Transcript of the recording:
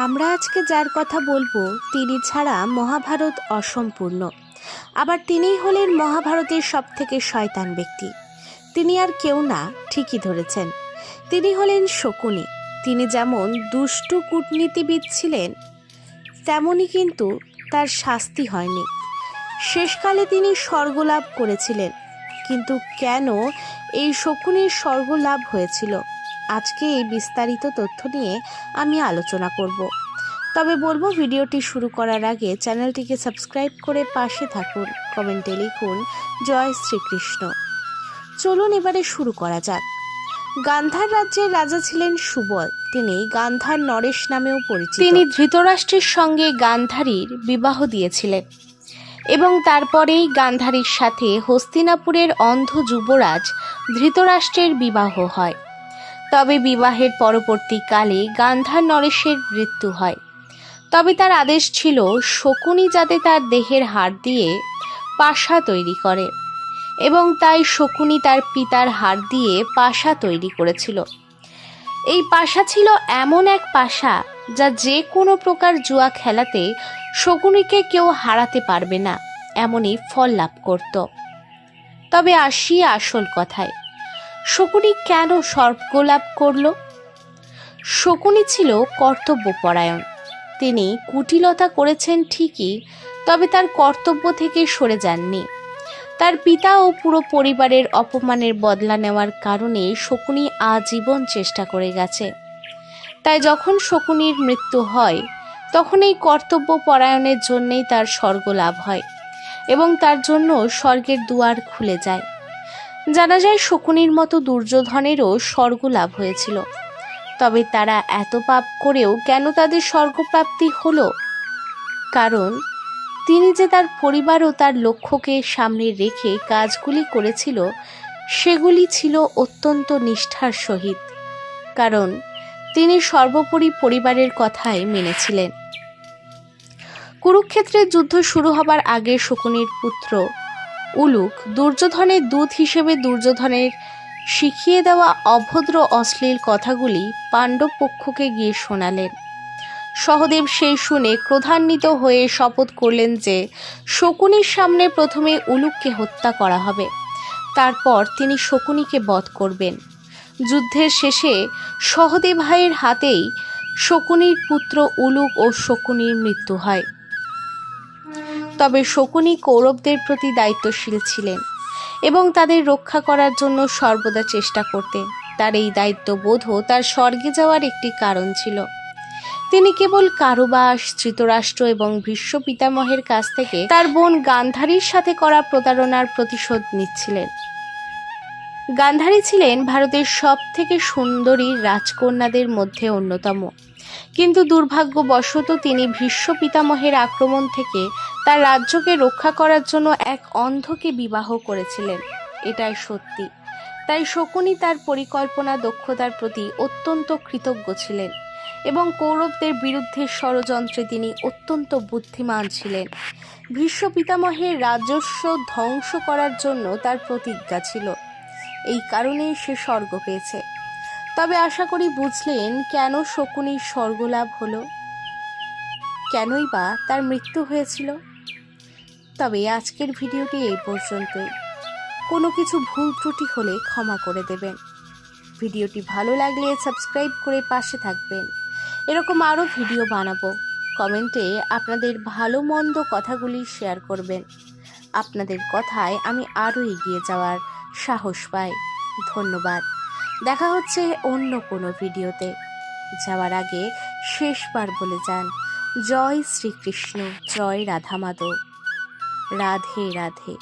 আমরা আজকে যার কথা বলবো তিনি ছাড়া মহাভারত অসম্পূর্ণ। আবার তিনিই হলেন মহাভারতের সবথেকে শয়তান ব্যক্তি। তিনি আর কেউ না, ঠিকই ধরেছেন, তিনি হলেন শকুনি। তিনি যেমন দুষ্টু কূটনীতিবিদ ছিলেন, তেমনই কিন্তু তার শাস্তি হয়নি। শেষকালে তিনি স্বর্গলাভ করেছিলেন। কিন্তু কেন এই শকুনির স্বর্গলাভ হয়েছিল, আজকে এই বিস্তারিত তথ্য নিয়ে আমি আলোচনা করব। তবে বলবো ভিডিওটি শুরু করার আগে চ্যানেলটিকে সাবস্ক্রাইব করে পাশে থাকুন, কমেন্টে লিখুন জয় শ্রীকৃষ্ণ। চলুন এবারে শুরু করা যাক। গান্ধার রাজ্যের রাজা ছিলেন সুবল। তিনি গান্ধার নরেশ নামেও পরিচিত। তিনি ধৃতরাষ্ট্রের সঙ্গে গান্ধারীর বিবাহ দিয়েছিলেন এবং তারপরেই গান্ধারীর সাথে হস্তিনাপুরের অন্ধ যুবরাজ ধৃতরাষ্ট্রের বিবাহ হয়। তবে বিবাহের পরবর্তীকালে গান্ধার নরেশের মৃত্যু হয়। তবে তার আদেশ ছিল শকুনি যাতে তার দেহের হাড় দিয়ে পাশা তৈরি করে, এবং তাই শকুনি তার পিতার হাড় দিয়ে পাশা তৈরি করেছিল। এই পাশা ছিল এমন এক পাশা যা যে কোনো প্রকার জুয়া খেলাতে শকুনিকে কেউ হারাতে পারবে না, এমনই ফল লাভ করত। তবে আসি আসল কথায়, শকুনি কেন স্বর্গলাভ করল? শকুনি ছিল কর্তব্যপরায়ণ। তিনি কুটিলতা করেছেন ঠিকই, তবে তার কর্তব্য থেকে সরে যাননি। তার পিতা ও পুরো পরিবারের অপমানের বদলা নেওয়ার কারণে শকুনি আজীবন চেষ্টা করে গেছে। তাই যখন শকুনির মৃত্যু হয়, তখন এই কর্তব্য পরায়ণের জন্যেই তার স্বর্গ লাভ হয় এবং তার জন্য স্বর্গের দুয়ার খুলে যায়। জানা যায় শকুনির মতো দুর্যোধনেরও স্বর্গ লাভ হয়েছিল। তবে তারা এত পাপ করেও কেন তাদের স্বর্গপ্রাপ্তি হলো? কারণ তিনি যে তার পরিবার ও তার লক্ষ্যকে সামনে রেখে কাজগুলি করেছিল, সেগুলি ছিল অত্যন্ত নিষ্ঠার সহিত। কারণ তিনি সর্বোপরি পরিবারের কথাই মেনেছিলেন। কুরুক্ষেত্রের যুদ্ধ শুরু হবার আগে শকুনির পুত্র উলুক দুর্যোধনের দূত হিসেবে দুর্যোধনের শিখিয়ে দেওয়া অভদ্র অশ্লীল কথাগুলি পাণ্ডব পক্ষকে গিয়ে শোনালেন। সহদেব সেই শুনে ক্রোধান্বিত হয়ে শপথ করলেন যে শকুনির সামনে প্রথমে উলুককে হত্যা করা হবে, তারপর তিনি শকুনিকে বধ করবেন। যুদ্ধের শেষে সহদেব ভাইয়ের হাতেই শকুনির পুত্র উলুক ও শকুনির মৃত্যু হয়। তবে শকুনি কৌরবদের প্রতি দায়িত্বশীল ছিলেন এবং তাদের রক্ষা করার জন্য সর্বদা চেষ্টা করতেন। তার এই দায়িত্ববোধও তার স্বর্গে যাওয়ার একটি কারণ ছিল। তিনি কেবল কারুবাস, ধৃতরাষ্ট্র এবং ভীষ্ম পিতামহের কাছ থেকে তার বোন গান্ধারীর সাথে করা প্রতারণার প্রতিশোধ নিচ্ছিলেন। গান্ধারী ছিলেন ভারতের সব থেকে সুন্দরী রাজকন্যাদের মধ্যে অন্যতম, কিন্তু দুর্ভাগ্যবশত তিনি ভীষ্ম পিতামহের আক্রমণ থেকে তার রাজ্যকে রক্ষা করার জন্য এক অন্ধকে বিবাহ করেছিলেন। এটাই সত্যি। তাই শকুনি তার পরিকল্পনা দক্ষতার প্রতি অত্যন্ত কৃতজ্ঞ ছিলেন এবং কৌরবদের বিরুদ্ধে ষড়যন্ত্রে তিনি অত্যন্ত বুদ্ধিমান ছিলেন। ভীষ্ম পিতামহের রাজস্ব ধ্বংস করার জন্য তার প্রতিজ্ঞা ছিল। এই কারণেই সে স্বর্গ পেয়েছে। তবে আশা করি বুঝলেন কেন শকুনির স্বর্গলাভ হলো, কেনই বা তার মৃত্যু হয়েছিল। তবে আজকের ভিডিওটি এই পর্যন্তই। কোনো কিছু ভুল ত্রুটি হলে ক্ষমা করে দেবেন। ভিডিওটি ভালো লাগলে সাবস্ক্রাইব করে পাশে থাকবেন। এরকম আরও ভিডিও বানাবো। কমেন্টে আপনাদের ভালো মন্দ কথাগুলি শেয়ার করবেন। আপনাদের কথায় আমি আরও এগিয়ে যাওয়ার সাহস পাই। ধন্যবাদ। দেখা হচ্ছে অন্য কোনো ভিডিওতে। যাওয়ার আগে শেষবার বলে যান জয় শ্রীকৃষ্ণ, জয় রাধা মাধব, রাধে রাধে।